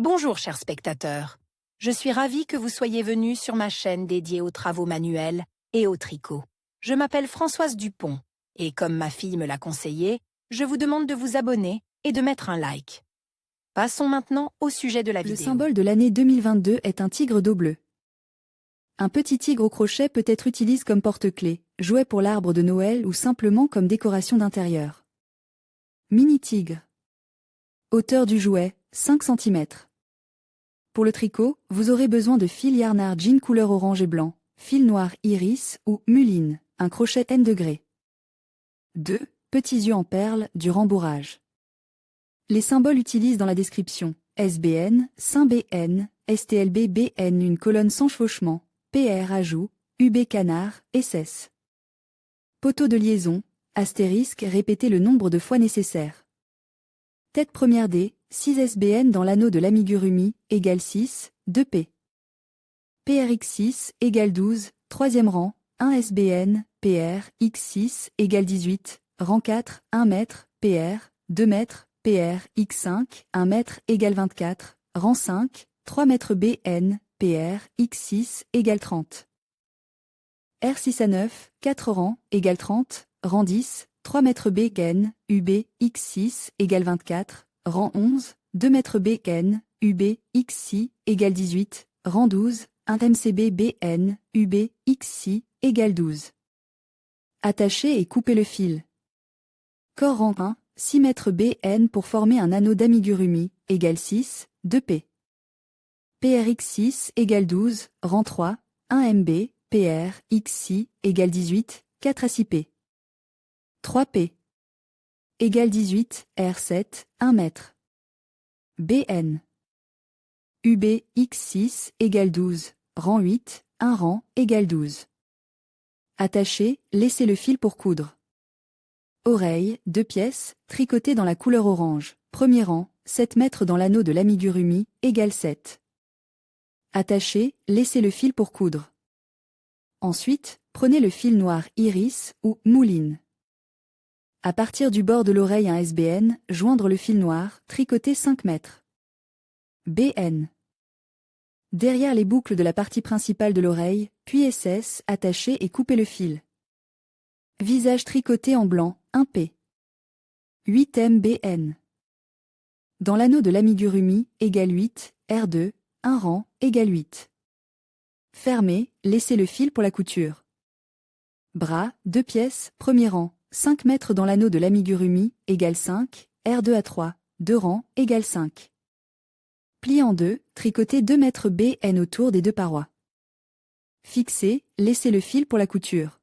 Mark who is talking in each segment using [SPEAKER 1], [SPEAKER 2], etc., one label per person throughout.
[SPEAKER 1] Bonjour chers spectateurs, je suis ravie que vous soyez venus sur ma chaîne dédiée aux travaux manuels et au tricot. Je m'appelle Françoise Dupont et comme ma fille me l'a conseillé, je vous demande de vous abonner et de mettre un like. Passons maintenant au sujet de la vidéo.
[SPEAKER 2] Le symbole de l'année 2022 est un tigre dos bleu. Un petit tigre au crochet peut être utilisé comme porte-clés, jouet pour l'arbre de Noël ou simplement comme décoration d'intérieur. Mini tigre. Hauteur du jouet, 5 cm. Pour le tricot, vous aurez besoin de fil yarnard jean couleur orange et blanc, fil noir iris ou muline, un crochet N degrés. 2. Petits yeux en perles, du rembourrage. Les symboles utilisés dans la description. SBN, SYN-BN, STLB-BN, une colonne sans chevauchement, PR ajout, UB canard, SS. Poteau de liaison, astérisque, répétez le nombre de fois nécessaire. Tête première D, 6 SBN dans l'anneau de l'amigurumi, égale 6, 2P. PRX6 égale 12, troisième rang, 1 SBN, PR, X6 égale 18, rang 4, 1 mètre, PR, 2 mètres, PR, X5, 1 mètre égale 24, rang 5, 3 mètres BN, PR, X6 égale 30. R6 à 9, 4 rangs, égale 30, rang 10, 3 mètres BN, UB, X6 égale 24, rang 11, 2 mètres BN, UB, X6 égale 18, rang 12, 1 MCB BN, UB, X6 égale 12. Attachez et coupez le fil. Corps rang 1, 6 mètres BN pour former un anneau d'amigurumi, égale 6, 2P. PRX6 égale 12, rang 3, 1 MB, PR, X6 égale 18, 4 à 6P. 3P égale 18, R7, 1 mètre. BN. UB, X6 égale 12, rang 8, 1 rang égale 12. Attachez, laissez le fil pour coudre. Oreille, 2 pièces, tricotées dans la couleur orange. Premier rang, 7 mètres dans l'anneau de l'amigurumi, égale 7. Attachez, laissez le fil pour coudre. Ensuite, prenez le fil noir iris ou mouline. À partir du bord de l'oreille un SBN, joindre le fil noir, tricoter 5 mètres. BN. Derrière les boucles de la partie principale de l'oreille, puis SS, attachez et coupez le fil. Visage tricoté en blanc, 1P. 8 MBN. Dans l'anneau de l'amigurumi, égale 8, R2, 1 rang, égale 8. Fermez, laissez le fil pour la couture. Bras, 2 pièces, premier rang, 5 mètres dans l'anneau de l'amigurumi, égale 5, R2 à 3, 2 rangs, égale 5. Pli en 2, tricotez 2 mètres BN autour des deux parois. Fixez, laissez le fil pour la couture.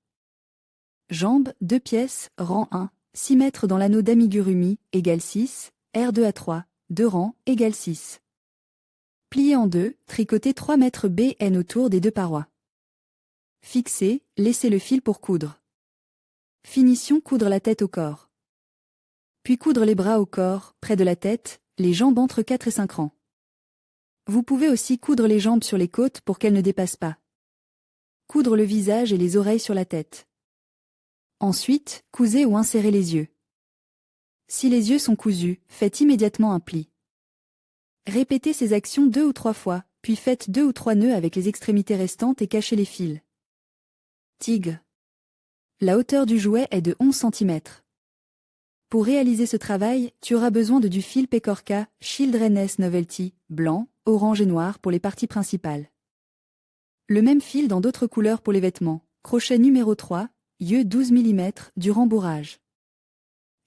[SPEAKER 2] Jambes, 2 pièces, rang 1, 6 mètres dans l'anneau d'amigurumi, égale 6, R2 à 3, 2 rangs, égale 6. Pliez en 2, tricotez 3 mètres BN autour des deux parois. Fixez, laissez le fil pour coudre. Finition, coudre la tête au corps. Puis coudre les bras au corps, près de la tête, les jambes entre 4 et 5 rangs. Vous pouvez aussi coudre les jambes sur les côtes pour qu'elles ne dépassent pas. Coudre le visage et les oreilles sur la tête. Ensuite, cousez ou insérez les yeux. Si les yeux sont cousus, faites immédiatement un pli. Répétez ces actions 2 ou 3 fois, puis faites 2 ou 3 nœuds avec les extrémités restantes et cachez les fils. Tigre. La hauteur du jouet est de 11 cm. Pour réaliser ce travail, tu auras besoin de du fil Pecorca, Children's Novelty, blanc, orange et noir pour les parties principales. Le même fil dans d'autres couleurs pour les vêtements. Crochet numéro 3, yeux 12 mm, du rembourrage.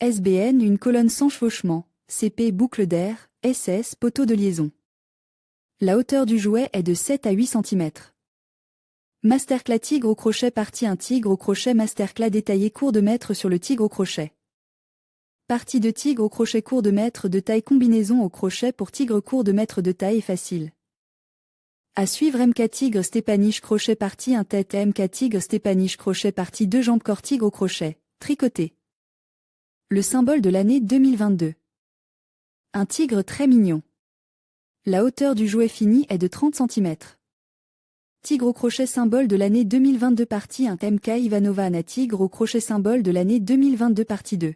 [SPEAKER 2] SBN, une colonne sans chevauchement, CP, boucle d'air, SS, poteau de liaison. La hauteur du jouet est de 7 à 8 cm. Masterclass tigre au crochet partie 1 tigre au crochet masterclass détaillé court de mètre sur le tigre au crochet. Partie de tigre au crochet court de mètre de taille combinaison au crochet pour tigre court de mètre de taille et facile. À suivre MK tigre stépaniche crochet partie 1 tête MK tigre stépaniche crochet partie 2 jambes corps tigre au crochet, tricoté. Le symbole de l'année 2022. Un tigre très mignon. La hauteur du jouet fini est de 30 cm. Tigre au crochet symbole de l'année 2022 partie 1 MK Ivanova Anna tigre au crochet symbole de l'année 2022 partie 2.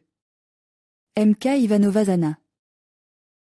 [SPEAKER 2] MK Ivanova Zana.